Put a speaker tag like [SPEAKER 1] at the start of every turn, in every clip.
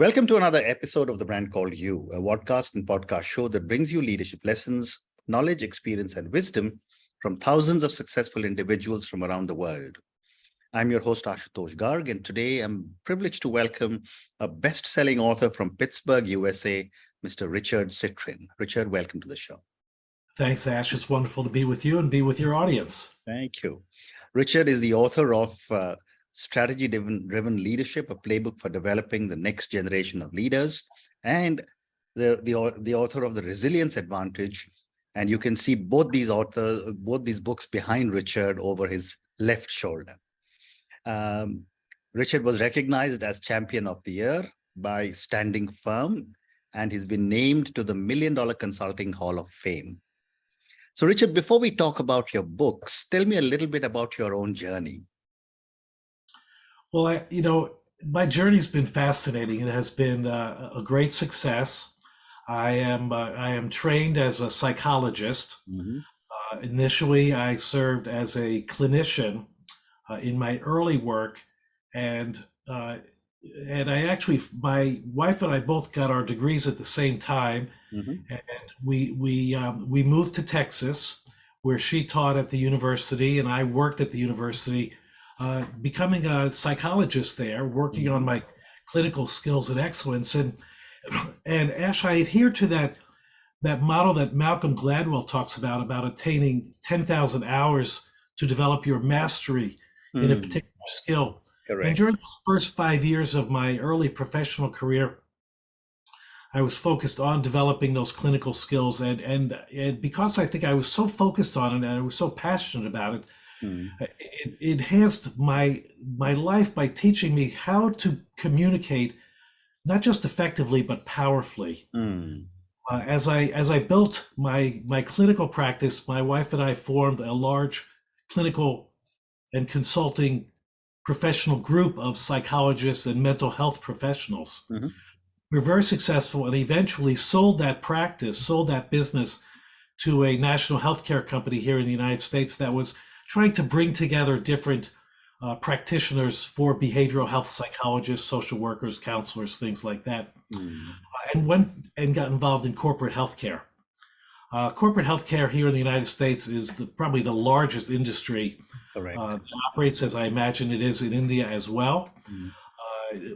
[SPEAKER 1] Welcome to another episode of The Brand Called You, a podcast and podcast show that brings you leadership lessons, knowledge, experience, and wisdom from thousands of successful individuals from around the world. I'm your host, Ashutosh Garg, and today I'm privileged to welcome a best-selling author from Pittsburgh, USA, Mr. Richard Citrin. Richard, welcome to the show.
[SPEAKER 2] Thanks, Ash. It's wonderful to be with you and be with your audience.
[SPEAKER 1] Thank you. Richard is the author of StrategyDriven Leadership, a playbook for developing the next generation of leaders, and the author of The Resilience Advantage. And you can see both these books behind Richard over his left shoulder. Richard was recognized as Champion of the Year by Standing Firm, and he's been named to the $1 Million Consulting Hall of Fame. So, Richard, before we talk about your books, tell me a little bit about your own journey.
[SPEAKER 2] Well, my journey's been fascinating. It has been a great success. I am trained as a psychologist. Mm-hmm. Initially, I served as a clinician in my early work, and I actually, my wife and I both got our degrees at the same time. Mm-hmm. And we moved to Texas, where she taught at the university and I worked at the university, becoming a psychologist there, working on my clinical skills and excellence. And Ash, I adhere to that model that Malcolm Gladwell talks about attaining 10,000 hours to develop your mastery in a particular skill. Correct. And during the first 5 years of my early professional career, I was focused on developing those clinical skills, and because I think I was so focused on it and I was so passionate about it, it enhanced my life by teaching me how to communicate, not just effectively but powerfully. As I built my clinical practice, my wife and I formed a large clinical and consulting professional group of psychologists and mental health professionals. Mm-hmm. We were very successful and eventually sold that business to a national healthcare company here in the United States that was trying to bring together different practitioners for behavioral health psychologists, social workers, counselors, things like that, and went and got involved in corporate healthcare. Corporate healthcare here in the United States is probably the largest industry. Correct. It operates as I imagine it is in India as well.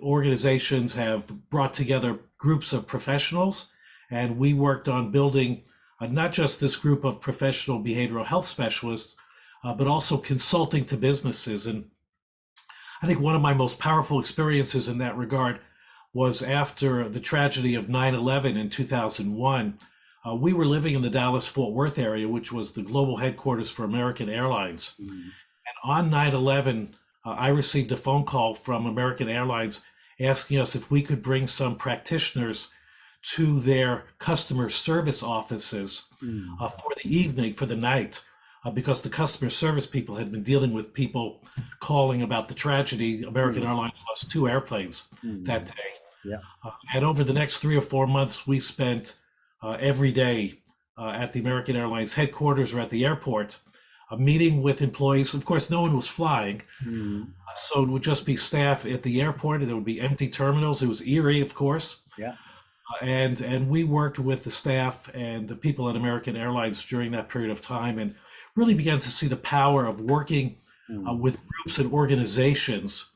[SPEAKER 2] Organizations have brought together groups of professionals, and we worked on building not just this group of professional behavioral health specialists, but also consulting to businesses. And I think one of my most powerful experiences in that regard was after the tragedy of 9/11 in 2001. We were living in the Dallas-Fort Worth area, which was the global headquarters for American Airlines. And on 9/11, I received a phone call from American Airlines asking us if we could bring some practitioners to their customer service offices for the evening, for the night, because the customer service people had been dealing with people calling about the tragedy. American Airlines lost 2 airplanes that day. Yeah. And over the next 3 or 4 months, we spent every day at the American Airlines headquarters or at the airport, meeting with employees. Of course, no one was flying, so it would just be staff at the airport, and there would be empty terminals. It was eerie, of course. Yeah. And we worked with the staff and the people at American Airlines during that period of time, and really began to see the power of working with groups and organizations,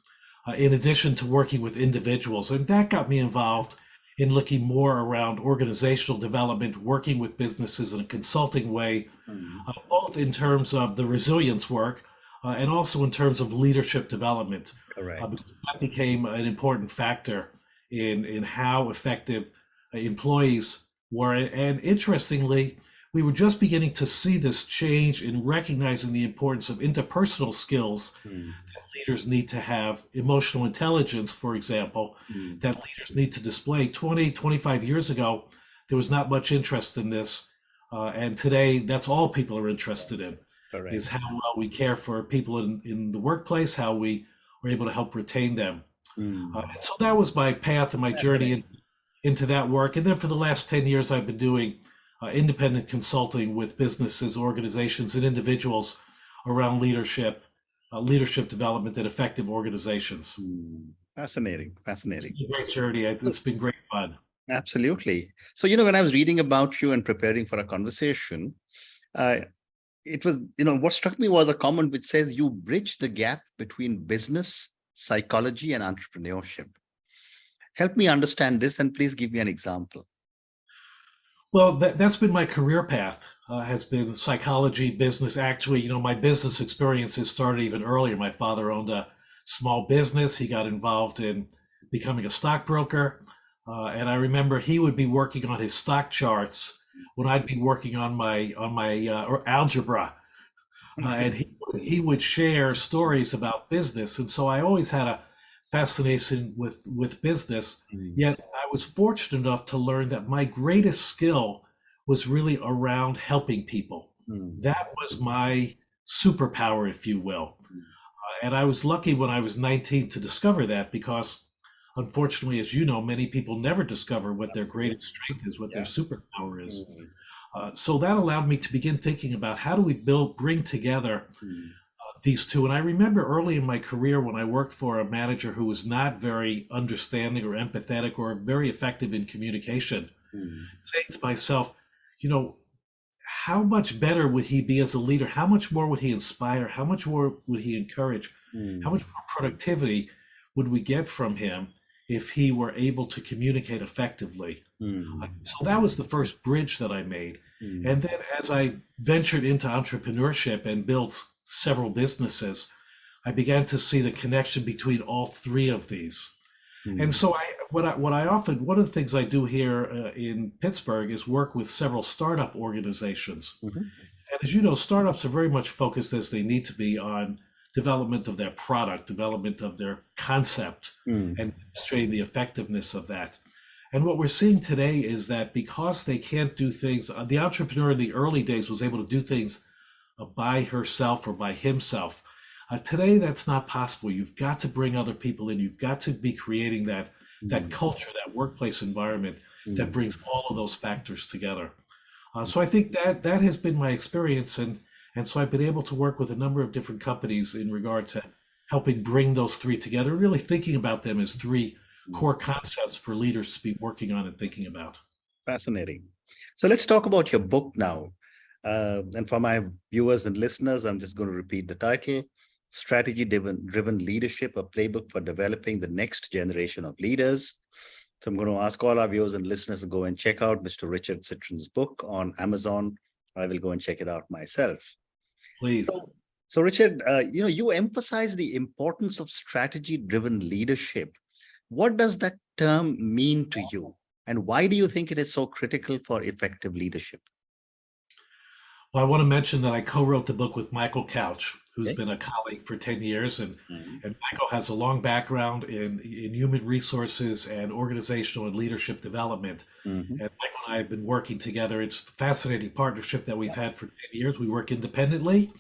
[SPEAKER 2] in addition to working with individuals. And that got me involved in looking more around organizational development, working with businesses in a consulting way, both in terms of the resilience work and also in terms of leadership development. Correct. That became an important factor in how effective employees were. And interestingly, we were just beginning to see this change in recognizing the importance of interpersonal skills that leaders need to have, emotional intelligence, for example, that leaders need to display. 20, 25 years ago, there was not much interest in this. And today, that's all people are interested in, is how well we care for people in the workplace, how we are able to help retain them. And so that was my path and my journey into that work. And then for the last 10 years, I've been doing independent consulting with businesses, organizations, and individuals around leadership development, and effective organizations.
[SPEAKER 1] Fascinating, fascinating.
[SPEAKER 2] It's a great journey. It's been great fun.
[SPEAKER 1] Absolutely. So, when I was reading about you and preparing for a conversation, uh, it was, what struck me was a comment which says you bridge the gap between business, psychology, and entrepreneurship. Help me understand this and please give me an example.
[SPEAKER 2] Well, that's been my career path, has been psychology, business. Actually, my business experiences started even earlier. My father owned a small business. He got involved in becoming a stockbroker. And I remember he would be working on his stock charts when I'd be working on my or algebra. And he would share stories about business. And so I always had a fascination with business.
[SPEAKER 1] Mm,
[SPEAKER 2] Yet I was fortunate enough to learn that my greatest skill was really around helping people.
[SPEAKER 1] mm,
[SPEAKER 2] That was my superpower, if you will. And I was lucky when I was 19 to discover that, because unfortunately, as you know, many people never discover what their
[SPEAKER 1] absolutely.
[SPEAKER 2] greatest strength is, what their
[SPEAKER 1] Yeah.
[SPEAKER 2] superpower is.
[SPEAKER 1] Mm,
[SPEAKER 2] So that allowed me to begin thinking about how do we bring together
[SPEAKER 1] mm,
[SPEAKER 2] these two. And I remember early in my career when I worked for a manager who was not very understanding or empathetic or very effective in communication,
[SPEAKER 1] mm,
[SPEAKER 2] saying to myself, you know, how much better would he be as a leader? How much more would he inspire? How much more would he encourage? How much
[SPEAKER 1] mm,
[SPEAKER 2] more productivity would we get from him if he were able to communicate effectively?
[SPEAKER 1] mm,
[SPEAKER 2] So that was the first bridge that I made.
[SPEAKER 1] mm,
[SPEAKER 2] And then as I ventured into entrepreneurship and built several businesses, I began to see the connection between all three of these. And
[SPEAKER 1] mm,
[SPEAKER 2] so what I often, one of the things I do here in Pittsburgh is work with several startup organizations.
[SPEAKER 1] mhm,
[SPEAKER 2] And as you know, startups are very much focused, as they need to be, on development of their product, development of their concept,
[SPEAKER 1] mm,
[SPEAKER 2] and demonstrating the effectiveness of that. And what we're seeing today is that because they can't do things, the entrepreneur in the early days was able to do things by herself or by himself. Today, that's not possible. You've got to bring other people in. You've got to be creating that
[SPEAKER 1] mm,
[SPEAKER 2] culture, that workplace environment that
[SPEAKER 1] mm.
[SPEAKER 2] brings all of those factors together. So I think that has been my experience, and so I've been able to work with a number of different companies in regard to helping bring those three together, really thinking about them as three
[SPEAKER 1] Mm.
[SPEAKER 2] core concepts for leaders to be working on and thinking about.
[SPEAKER 1] Fascinating. So let's talk about your book now. And for my viewers and listeners, I'm just going to repeat the title: Strategy Driven Leadership, a playbook for developing the next generation of leaders. So I'm going to ask all our viewers and listeners to go and check out Mr. Richard Citrin's book on Amazon. I will go and check it out myself.
[SPEAKER 2] Please.
[SPEAKER 1] So, so Richard, you emphasize the importance of strategy-driven leadership. What does that term mean to you? And why do you think it is so critical for effective leadership?
[SPEAKER 2] Well, I want to mention that I co-wrote the book with Michael Couch, who's
[SPEAKER 1] Okay.
[SPEAKER 2] been a colleague for 10 years.
[SPEAKER 1] Mhm.
[SPEAKER 2] And Michael has a long background in human resources and organizational and leadership development.
[SPEAKER 1] Mhm.
[SPEAKER 2] And Michael and I have been working together. It's a fascinating partnership that we've had for 10 years. We work independently.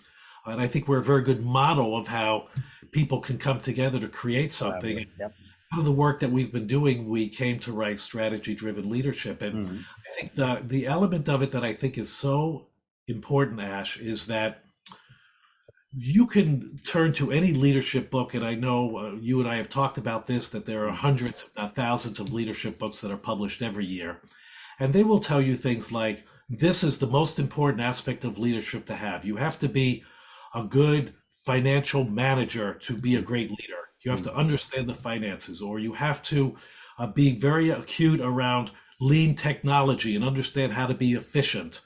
[SPEAKER 2] And I think we're a very good model of how people can come together to create something.
[SPEAKER 1] Collaborate. Yep.
[SPEAKER 2] Out of the work that we've been doing, we came to write Strategy Driven Leadership. And
[SPEAKER 1] Mhm.
[SPEAKER 2] I think the element of it that I think is so important, Ash, is that you can turn to any leadership book, and I know you and I have talked about this, that there are hundreds, if not thousands, of leadership books that are published every year. And they will tell you things like, this is the most important aspect of leadership to have. You have to be a good financial manager to be a great leader. You have to understand the finances, or you have to be very acute around lean technology and understand how to be efficient,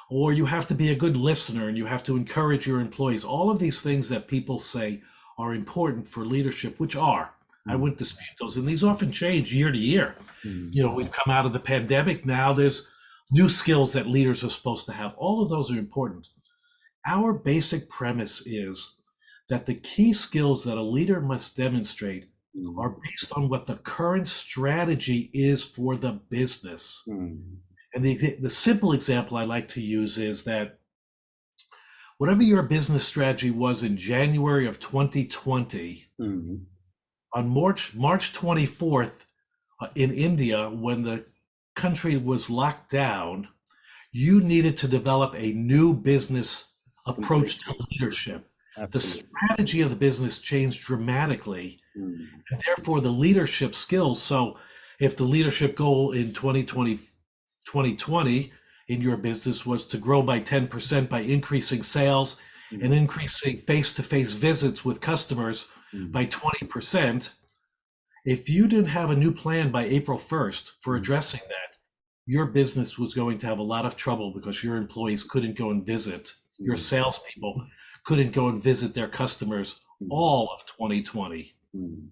[SPEAKER 2] or you have to be a good listener and you have to encourage your employees. All of these things that people say are important for leadership, which are, I
[SPEAKER 1] Mhm.
[SPEAKER 2] wouldn't dispute those. And these often change year to year.
[SPEAKER 1] Mhm.
[SPEAKER 2] We've come out of the pandemic now. There's new skills that leaders are supposed to have. All of those are important. Our basic premise is that the key skills that a leader must demonstrate
[SPEAKER 1] Mhm.
[SPEAKER 2] are based on what the current strategy is for the business.
[SPEAKER 1] Mhm.
[SPEAKER 2] And the simple example I like to use is that whatever your business strategy was in January of 2020,
[SPEAKER 1] Mhm.
[SPEAKER 2] on March 24th in India, when the country was locked down, you needed to develop a new business approach to
[SPEAKER 1] Completely.
[SPEAKER 2] leadership. The
[SPEAKER 1] Absolutely.
[SPEAKER 2] strategy of the business changed dramatically,
[SPEAKER 1] Mm,
[SPEAKER 2] and therefore the leadership skills. So if the leadership goal in 2020 in your business was to grow by 10% by increasing sales and
[SPEAKER 1] mm,
[SPEAKER 2] increasing face-to-face visits with customers
[SPEAKER 1] mm,
[SPEAKER 2] by 20%, if you didn't have a new plan by April 1st for
[SPEAKER 1] mm,
[SPEAKER 2] addressing that, your business was going to have a lot of trouble because your employees couldn't go and visit, your
[SPEAKER 1] mm,
[SPEAKER 2] salespeople couldn't go and visit their customers
[SPEAKER 1] mm,
[SPEAKER 2] all of 2020.
[SPEAKER 1] mm,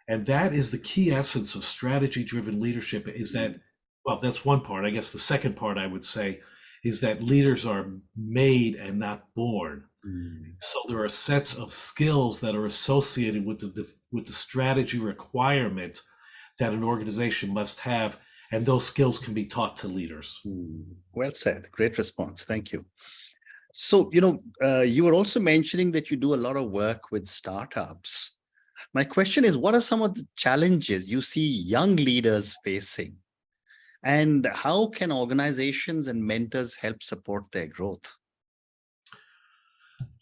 [SPEAKER 2] And that is the key essence of strategy driven leadership is that, well, that's one part. I guess the second part I would say is that leaders are made and not born.
[SPEAKER 1] mm.
[SPEAKER 2] So there are sets of skills that are associated with the strategy requirement that an organization must have, and those skills can be taught to leaders.
[SPEAKER 1] Well said. Great response. Thank you. So, you were also mentioning that you do a lot of work with startups. My question is, what are some of the challenges you see young leaders facing? And how can organizations and mentors help support their growth?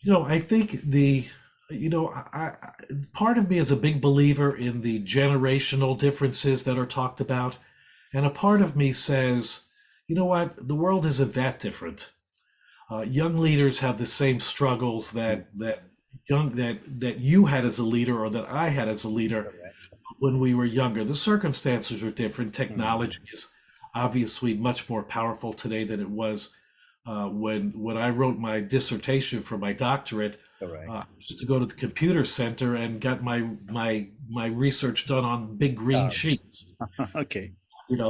[SPEAKER 2] I think part of me is a big believer in the generational differences that are talked about. And a part of me says, you know what, the world isn't that different. Young leaders have the same struggles that you had as a leader or that I had as a leader
[SPEAKER 1] Correct.
[SPEAKER 2] when we were younger. The circumstances are different.
[SPEAKER 1] Mm,
[SPEAKER 2] Technology is obviously much more powerful today than it was when I wrote my dissertation for my doctorate. I
[SPEAKER 1] correct.
[SPEAKER 2] used to go to the computer center and got my research done on big green
[SPEAKER 1] Cards.
[SPEAKER 2] sheets.
[SPEAKER 1] Okay.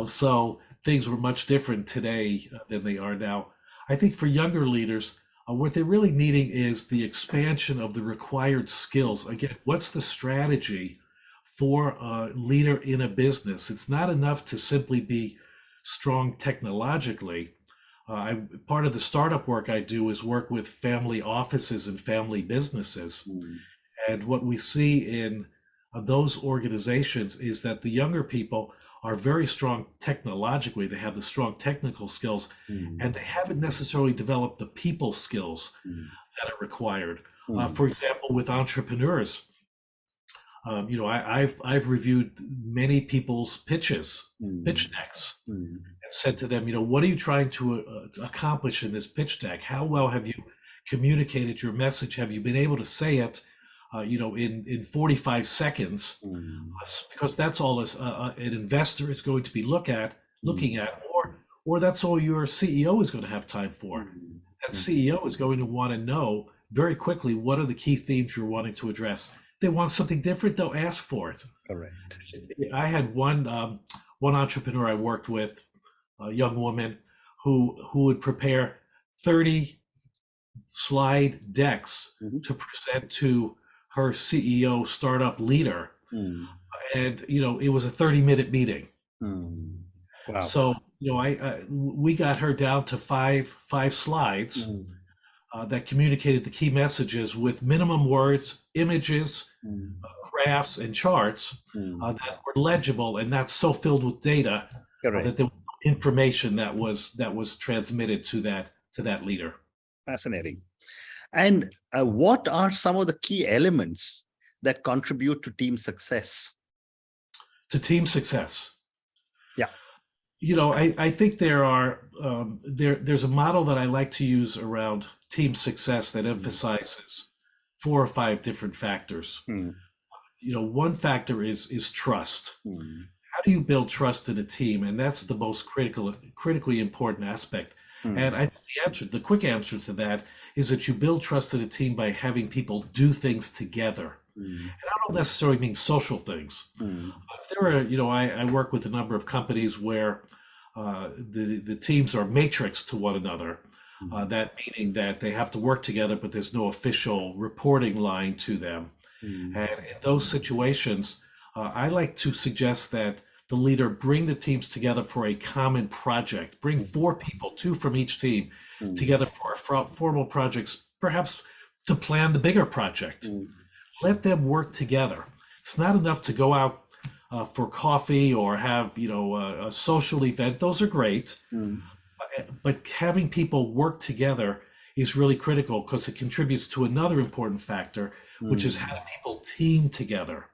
[SPEAKER 2] So things were much different today than they are now. I think for younger leaders, what they're really needing is the expansion of the required skills. Again, what's the strategy for a leader in a business? It's not enough to simply be strong technologically. Part of the startup work I do is work with family offices and family businesses.
[SPEAKER 1] Mm,
[SPEAKER 2] And what we see in those organizations is that the younger people are very strong technologically. They have the strong technical skills,
[SPEAKER 1] mm,
[SPEAKER 2] and they haven't necessarily developed the people skills
[SPEAKER 1] mm,
[SPEAKER 2] that are required.
[SPEAKER 1] mm,
[SPEAKER 2] For example, with entrepreneurs, I've reviewed many people's
[SPEAKER 1] mm,
[SPEAKER 2] pitch decks,
[SPEAKER 1] mm,
[SPEAKER 2] and said to them, what are you trying to accomplish in this pitch deck? How well have you communicated your message? Have you been able to say it, in 45 seconds?
[SPEAKER 1] mm,
[SPEAKER 2] Because that's all an investor is going to be looking
[SPEAKER 1] mm,
[SPEAKER 2] at, or that's all your CEO is going to have time for.
[SPEAKER 1] mm,
[SPEAKER 2] That
[SPEAKER 1] mm.
[SPEAKER 2] CEO is going to want to know very quickly what are the key themes you're wanting to address. If they want something different, they'll ask for it.
[SPEAKER 1] Correct.
[SPEAKER 2] I had one entrepreneur I worked with, a young woman who would prepare 30 slide decks
[SPEAKER 1] Mhm.
[SPEAKER 2] to present to her CEO startup leader,
[SPEAKER 1] Mm,
[SPEAKER 2] and it was a 30-minute meeting.
[SPEAKER 1] mm. Wow.
[SPEAKER 2] So we got her down to five slides
[SPEAKER 1] Mm,
[SPEAKER 2] that communicated the key messages with minimum words, images,
[SPEAKER 1] mm,
[SPEAKER 2] graphs, and charts
[SPEAKER 1] mm.
[SPEAKER 2] that were legible and not so filled with data that
[SPEAKER 1] Correct.
[SPEAKER 2] there was information that was transmitted to that leader.
[SPEAKER 1] Fascinating. And what are some of the key elements that contribute to team success?
[SPEAKER 2] To team success.
[SPEAKER 1] Yeah.
[SPEAKER 2] I think there's a model that I like to use around team success that
[SPEAKER 1] Mm,
[SPEAKER 2] emphasizes 4 or 5 different factors.
[SPEAKER 1] mm,
[SPEAKER 2] One factor is trust.
[SPEAKER 1] mm,
[SPEAKER 2] How do you build trust in a team? And that's the most critically important aspect. And
[SPEAKER 1] mm,
[SPEAKER 2] I think the quick answer to that is that you build trust in a team by having people do things together.
[SPEAKER 1] mm,
[SPEAKER 2] And I don't necessarily mean social things.
[SPEAKER 1] mm,
[SPEAKER 2] If there are, I work with a number of companies where the teams are matrix to one another.
[SPEAKER 1] mm,
[SPEAKER 2] That meaning that they have to work together, but there's no official reporting line to them.
[SPEAKER 1] mm,
[SPEAKER 2] And in those situations, I like to suggest that the leader bring the teams together for a common project. Bring
[SPEAKER 1] mm,
[SPEAKER 2] 4 people, 2 from each team,
[SPEAKER 1] mm,
[SPEAKER 2] together for formal projects, perhaps to plan the bigger project.
[SPEAKER 1] mm,
[SPEAKER 2] Let them work together. It's not enough to go out for coffee or have a social event. Those are great,
[SPEAKER 1] mm,
[SPEAKER 2] but having people work together is really critical because it contributes to another important factor, which is how do people team together?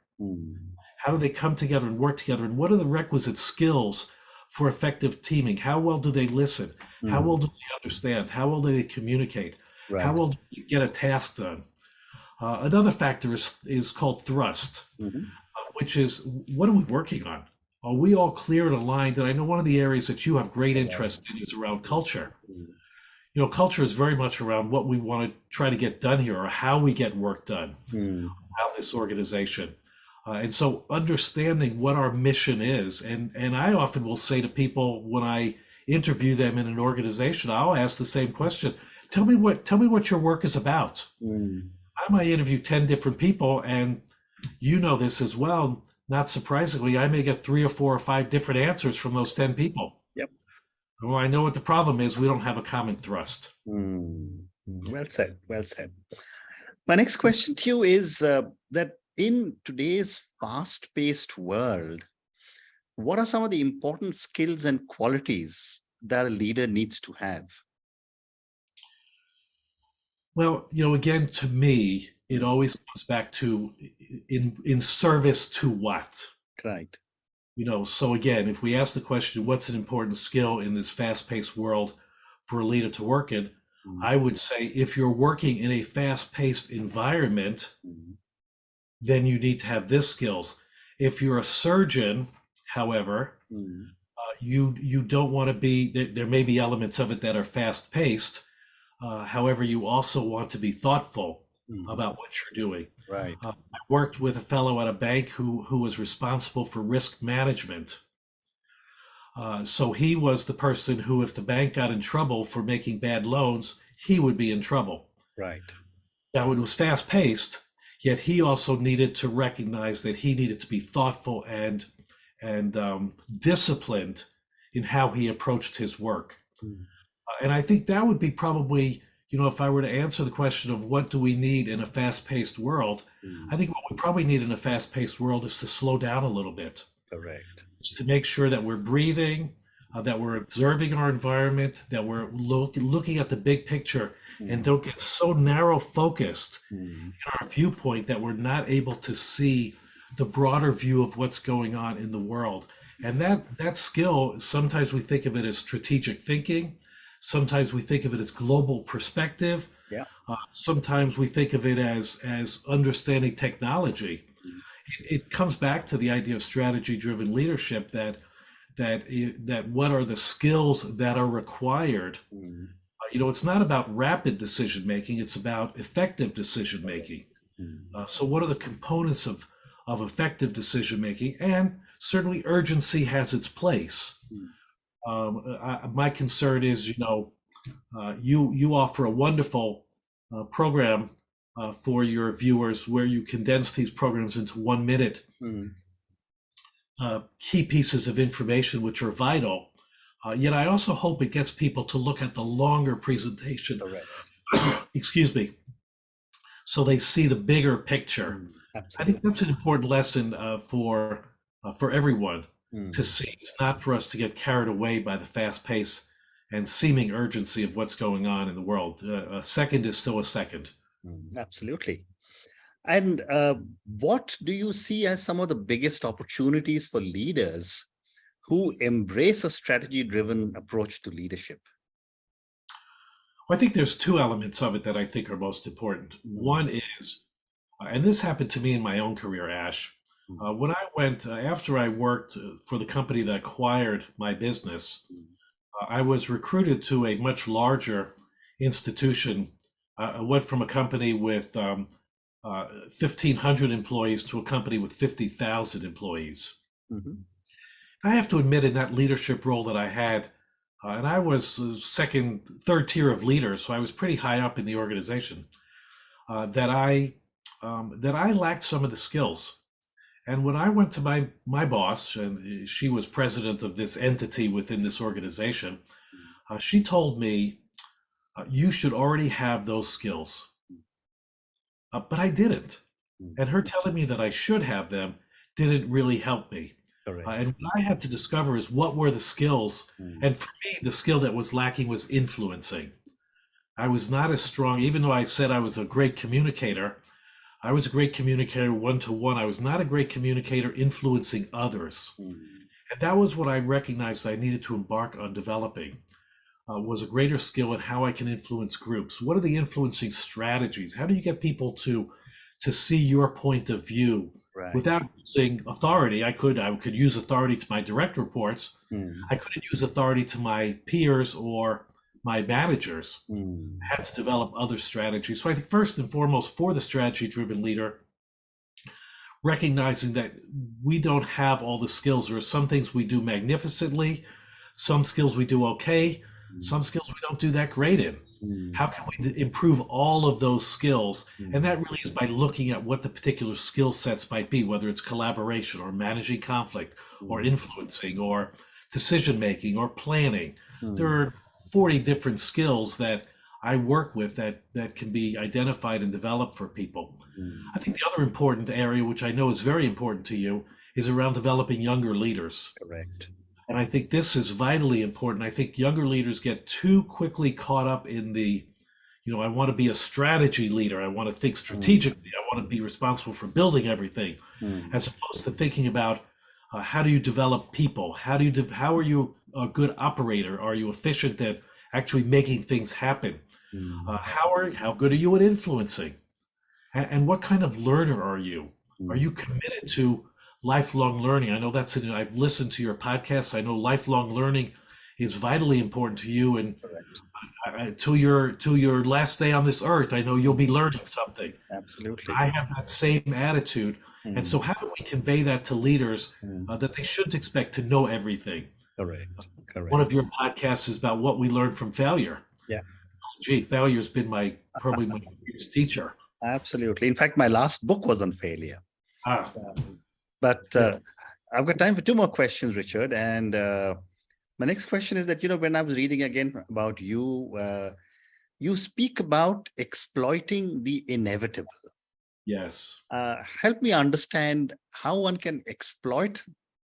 [SPEAKER 2] How do they come together and work together? And what are the requisite skills for effective teaming? How well do they listen? How well do they understand? How well do they communicate?
[SPEAKER 1] Right.
[SPEAKER 2] How well do you get a task done? Another factor is called thrust, which is what are we working on? Are we all clear and aligned? And I know one of the areas that you have great interest in is around culture. You know, culture is very much around what we want to try to get done here or how we get work done around this organization. And so understanding what our mission is, and I often will say to people when I interview them in an organization, I'll ask the same question. Tell me what your work is about. I might interview 10 different people, and you know this as well. Not surprisingly, I may get 3 or 4 or 5 different answers from those 10 people.
[SPEAKER 1] Yep.
[SPEAKER 2] Well, I know what the problem is. We don't have a common thrust.
[SPEAKER 1] Well said. Well said. My next question to you is that in today's fast-paced world, what are some of the important skills and qualities that a leader needs to have?
[SPEAKER 2] Well, you know, again, to me, it always comes back to in service to what?
[SPEAKER 1] Right.
[SPEAKER 2] You know, so again, if we ask the question, what's an important skill in this fast-paced world for a leader to work in? I would say if you're working in a fast-paced environment, then you need to have this skills. If you're a surgeon, however, you don't want to be, there may be elements of it that are fast-paced. However, you also want to be thoughtful about what you're doing.
[SPEAKER 1] Right.
[SPEAKER 2] I worked with a fellow at a bank who was responsible for risk management. So he was the person who, if the bank got in trouble for making bad loans, he would be in trouble.
[SPEAKER 1] Right.
[SPEAKER 2] Now, it was fast-paced, yet he also needed to recognize that he needed to be thoughtful and disciplined in how he approached his work. And I think that would be probably, you know, if I were to answer the question of what do we need in a fast-paced world, I think what we probably need in a fast-paced world is to slow down a little bit.
[SPEAKER 1] Correct.
[SPEAKER 2] Just to make sure that we're breathing, that we're observing our environment, that we're looking at the big picture, and don't get so narrow focused in our viewpoint that we're not able to see the broader view of what's going on in the world. And that skill, sometimes we think of it as strategic thinking. Sometimes we think of it as global perspective.
[SPEAKER 1] Yeah.
[SPEAKER 2] Sometimes we think of it as understanding technology. It comes back to the idea of strategy-driven leadership, that what are the skills that are required. You know, it's not about rapid decision making; it's about effective decision making. So, what are the components of effective decision making? And certainly, urgency has its place. My concern is, you know, you offer a wonderful program for your viewers where you condense these programs into 1 minute key pieces of information which are vital. Yet I also hope it gets people to look at the longer presentation. Excuse me. So they see the bigger picture. I think that's an important lesson for everyone. To see. It's not for us to get carried away by the fast pace and seeming urgency of what's going on in the world. A second is still a second.
[SPEAKER 1] Absolutely. And what do you see as some of the biggest opportunities for leaders who embrace a strategy-driven approach to leadership?
[SPEAKER 2] Well, I think there's 2 elements of it that I think are most important. One is, and this happened to me in my own career, Ash. When I went, after I worked for the company that acquired my business, I was recruited to a much larger institution. I went from a company with 1,500 employees to a company with 50,000 employees. I have to admit, in that leadership role that I had, and I was third tier of leaders, so I was pretty high up in the organization, that I lacked some of the skills. And when I went to my boss, and she was president of this entity within this organization, she told me, you should already have those skills. But I didn't. And her telling me that I should have them didn't really help me. And what I had to discover is what were the skills. And for me, the skill that was lacking was influencing. I was not as strong, even though I said I was a great communicator. I was a great communicator one-to-one. I was not a great communicator influencing others. And that was what I recognized I needed to embark on developing, was a greater skill in how I can influence groups. What are the influencing strategies? How do you get people to see your point of view
[SPEAKER 1] Right.
[SPEAKER 2] without using authority? I could use authority to my direct reports. I couldn't use authority to my peers or my managers. I had to develop other strategies. So I think first and foremost, for the strategy-driven leader, recognizing that we don't have all the skills. There are some things we do magnificently, some skills we do okay, some skills we don't do that great in. How can we improve all of those skills? And that really is by looking at what the particular skill sets might be, whether it's collaboration or managing conflict or influencing or decision making or planning. There are 40 different skills that I work with that can be identified and developed for people. I think the other important area, which I know is very important to you, is around developing younger leaders.
[SPEAKER 1] Correct.
[SPEAKER 2] And I think this is vitally important. I think younger leaders get too quickly caught up in the, I want to be a strategy leader. I want to think strategically. I want to be responsible for building everything, as opposed to thinking about how do you develop people? How are you a good operator? Are you efficient at actually making things happen? How good are you at influencing? And what kind of learner are you? Are you committed to lifelong learning? I know I've listened to your podcast. I know lifelong learning is vitally important to you. And to your last day on this earth, I know you'll be learning something.
[SPEAKER 1] Absolutely.
[SPEAKER 2] I have that same attitude. And so how do we convey that to leaders that they shouldn't expect to know everything?
[SPEAKER 1] Correct.
[SPEAKER 2] One of your podcasts is about what we learned from failure.
[SPEAKER 1] Yeah.
[SPEAKER 2] Gee, failure's been probably my greatest teacher.
[SPEAKER 1] Absolutely. In fact, my last book was on failure. But I've got time for two more questions, Richard. And my next question is that, when I was reading again about you, you speak about exploiting the inevitable.
[SPEAKER 2] Yes.
[SPEAKER 1] Help me understand how one can exploit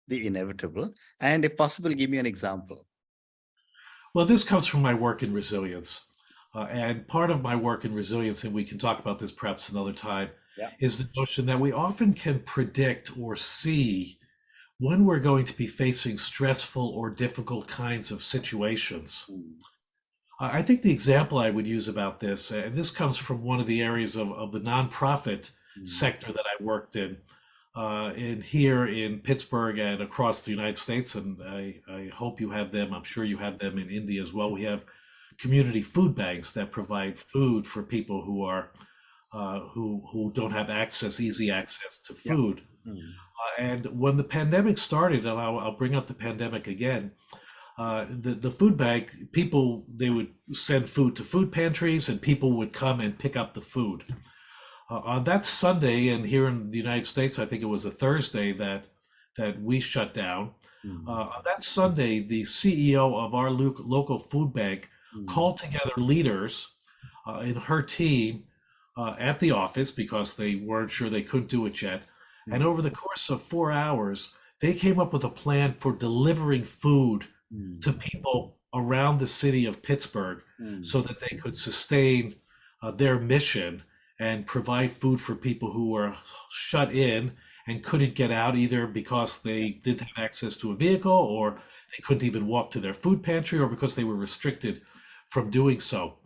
[SPEAKER 1] the inevitable, and if possible, give me an example.
[SPEAKER 2] Well, this comes from my work in resilience. And part of my work in resilience, and we can talk about this perhaps another time, is the notion that we often can predict or see when we're going to be facing stressful or difficult kinds of situations. I think the example I would use about this, and this comes from one of the areas of the nonprofit sector that I worked in here in Pittsburgh and across the United States, and I hope you have them. I'm sure you have them in India as well. We have community food banks that provide food for people who are who don't have easy access to food. And when the pandemic started, and I'll bring up the pandemic again, the food bank people, they would send food to food pantries, and people would come and pick up the food. On that Sunday, and here in the United States, I think it was a Thursday that we shut down. On that Sunday, the CEO of our local food bank called together leaders in her team at the office because they weren't sure, they couldn't do it yet. And over the course of 4 hours, they came up with a plan for delivering food to people around the city of Pittsburgh so that they could sustain their mission and provide food for people who were shut in and couldn't get out, either because they didn't have access to a vehicle, or they couldn't even walk to their food pantry, or because they were restricted from doing so.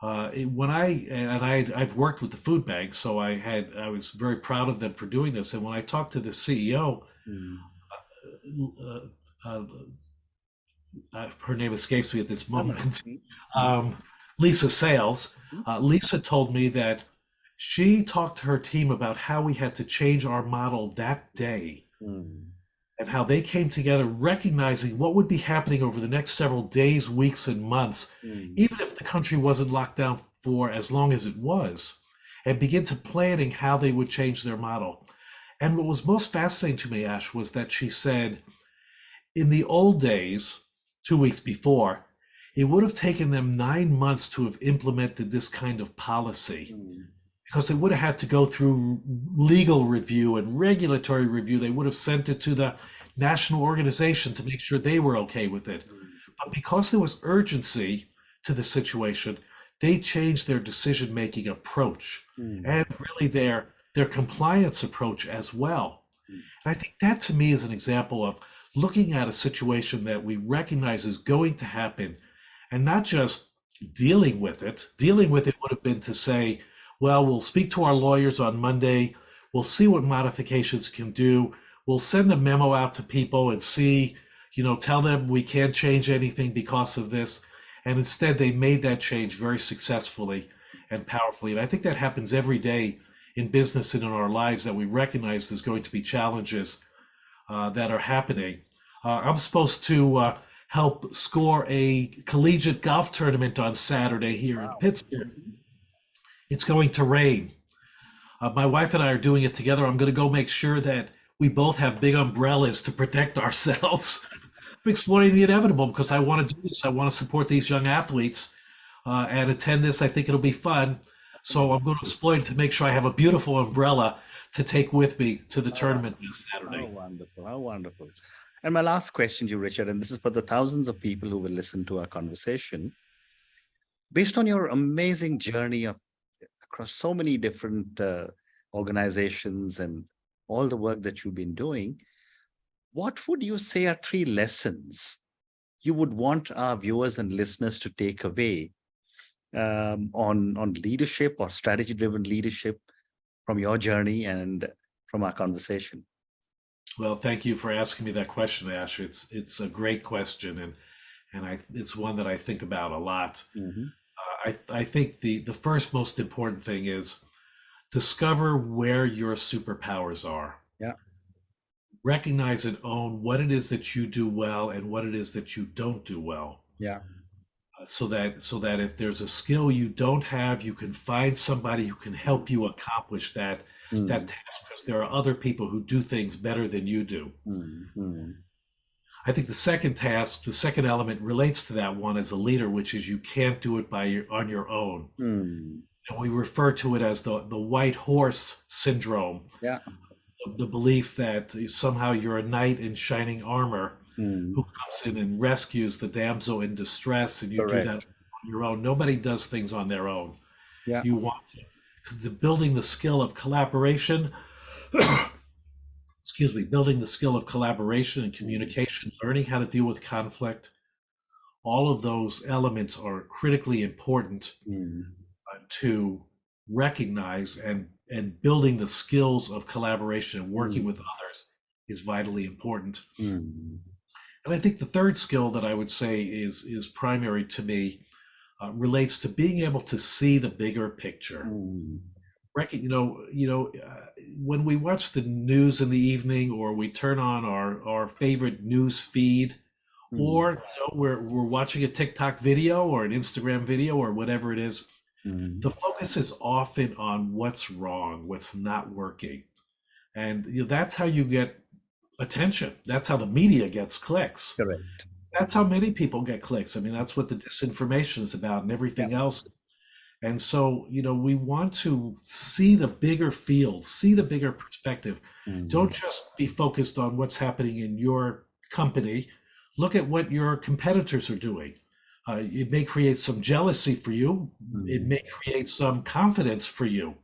[SPEAKER 2] I've worked with the food bank, so I was very proud of them for doing this. And when I talked to the CEO, her name escapes me at this moment, Lisa Sales. Lisa told me that she talked to her team about how we had to change our model that day, and how they came together recognizing what would be happening over the next several days, weeks, and months, even if the country wasn't locked down for as long as it was, and begin to planning how they would change their model. And what was most fascinating to me, Ash, was that she said, in the old days, 2 weeks before, it would have taken them 9 months to have implemented this kind of policy, because they would have had to go through legal review and regulatory review. They would have sent it to the national organization to make sure they were okay with it. But because there was urgency to the situation, they changed their decision-making approach
[SPEAKER 1] Mm.
[SPEAKER 2] and really their compliance approach as well.
[SPEAKER 1] Mm.
[SPEAKER 2] And I think that to me is an example of looking at a situation that we recognize is going to happen and not just dealing with it. Dealing with it would have been to say, well, we'll speak to our lawyers on Monday. We'll see what modifications can do. We'll send a memo out to people and see, tell them we can't change anything because of this. And instead, they made that change very successfully and powerfully. And I think that happens every day in business and in our lives, that we recognize there's going to be challenges that are happening. I'm supposed to help score a collegiate golf tournament on Saturday here in Pittsburgh. It's going to rain. My wife and I are doing it together. I'm going to go make sure that we both have big umbrellas to protect ourselves. I'm exploring the inevitable because I want to do this. I want to support these young athletes and attend this. I think it'll be fun. So I'm going to exploit it to make sure I have a beautiful umbrella to take with me to the tournament this Saturday.
[SPEAKER 1] How wonderful. How wonderful. And my last question to you, Richard, and this is for the thousands of people who will listen to our conversation. Based on your amazing journey across so many different organizations and all the work that you've been doing, what would you say are 3 lessons you would want our viewers and listeners to take away on leadership or strategy-driven leadership from your journey and from our conversation?
[SPEAKER 2] Well, thank you for asking me that question, Ash. It's a great question, and it's one that I think about a lot.
[SPEAKER 1] Mm-hmm.
[SPEAKER 2] I think the first most important thing is discover where your superpowers are.
[SPEAKER 1] Yeah.
[SPEAKER 2] Recognize and own what it is that you do well and what it is that you don't do well.
[SPEAKER 1] Yeah.
[SPEAKER 2] So that if there's a skill you don't have, you can find somebody who can help you accomplish that task, because there are other people who do things better than you do. I think the second element relates to that one as a leader, which is you can't do it on your own. And we refer to it as the white horse syndrome.
[SPEAKER 1] Yeah.
[SPEAKER 2] The belief that somehow you're a knight in shining armor who comes in and rescues the damsel in distress, and you do that on your own. Nobody does things on their own.
[SPEAKER 1] Yeah.
[SPEAKER 2] You want building the skill of collaboration. Building the skill of collaboration and communication, learning how to deal with conflict. All of those elements are critically important to recognize, and building the skills of collaboration and working with others is vitally important. And I think the third skill that I would say is primary to me relates to being able to see the bigger picture. When we watch the news in the evening, or we turn on our favorite news feed, or we're watching a TikTok video or an Instagram video or whatever it is, the focus is often on what's wrong, what's not working. And that's how you get attention. That's how the media gets clicks.
[SPEAKER 1] Correct.
[SPEAKER 2] That's how many people get clicks. I mean, that's what the disinformation is about and everything else. And so, we want to see the bigger field, see the bigger perspective. Don't just be focused on what's happening in your company. Look at what your competitors are doing. It may create some jealousy for you. It may create some confidence for you.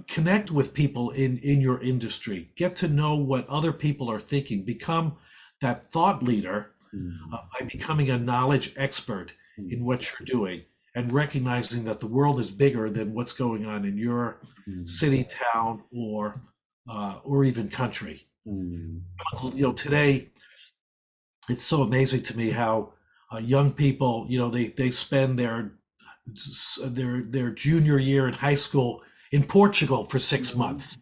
[SPEAKER 2] Connect with people in your industry. Get to know what other people are thinking. Become that thought leader by becoming a knowledge expert in what you're doing, and recognizing that the world is bigger than what's going on in your city, town, or even country. Today, it's so amazing to me how young people, they spend their junior year in high school in Portugal for 6 months.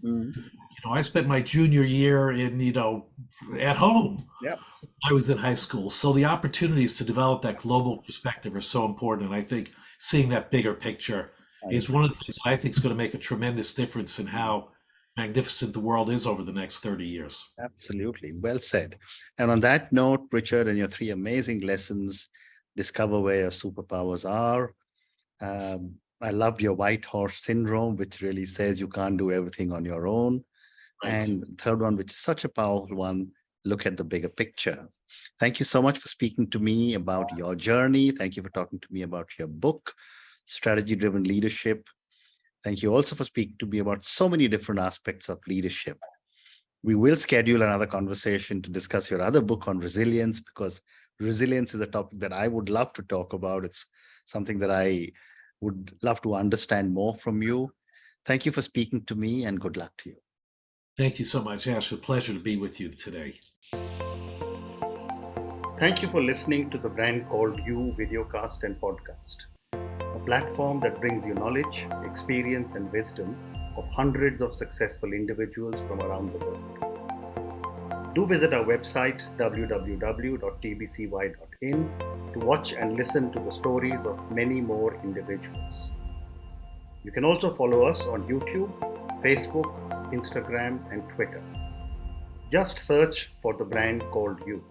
[SPEAKER 2] I spent my junior year at home.
[SPEAKER 1] Yep.
[SPEAKER 2] I was in high school. So the opportunities to develop that global perspective are so important. And I think seeing that bigger picture is one of the things I think is going to make a tremendous difference in how magnificent the world is over the next 30 years.
[SPEAKER 1] Absolutely. Well said. And on that note, Richard, and your 3 amazing lessons, discover where your superpowers are. I loved your white horse syndrome, which really says you can't do everything on your own. Right. And the third one, which is such a powerful one, look at the bigger picture. Thank you so much for speaking to me about your journey. Thank you for talking to me about your book. strategy-driven leadership. Thank you also for speaking to me about so many different aspects of leadership. We will schedule another conversation to discuss your other book on resilience, because resilience is a topic that I would love to talk about. It's something that I would love to understand more from you. Thank you for speaking to me, and good luck to you.
[SPEAKER 2] Thank you so much, Ash. A pleasure to be with you today.
[SPEAKER 1] Thank you for listening to the Brand Called You videocast and podcast, a platform that brings you knowledge, experience, and wisdom of hundreds of successful individuals from around the world. Do visit our website www.tbcy.in to watch and listen to the stories of many more individuals. You can also follow us on YouTube, Facebook, Instagram, and Twitter. Just search for the Brand Called You.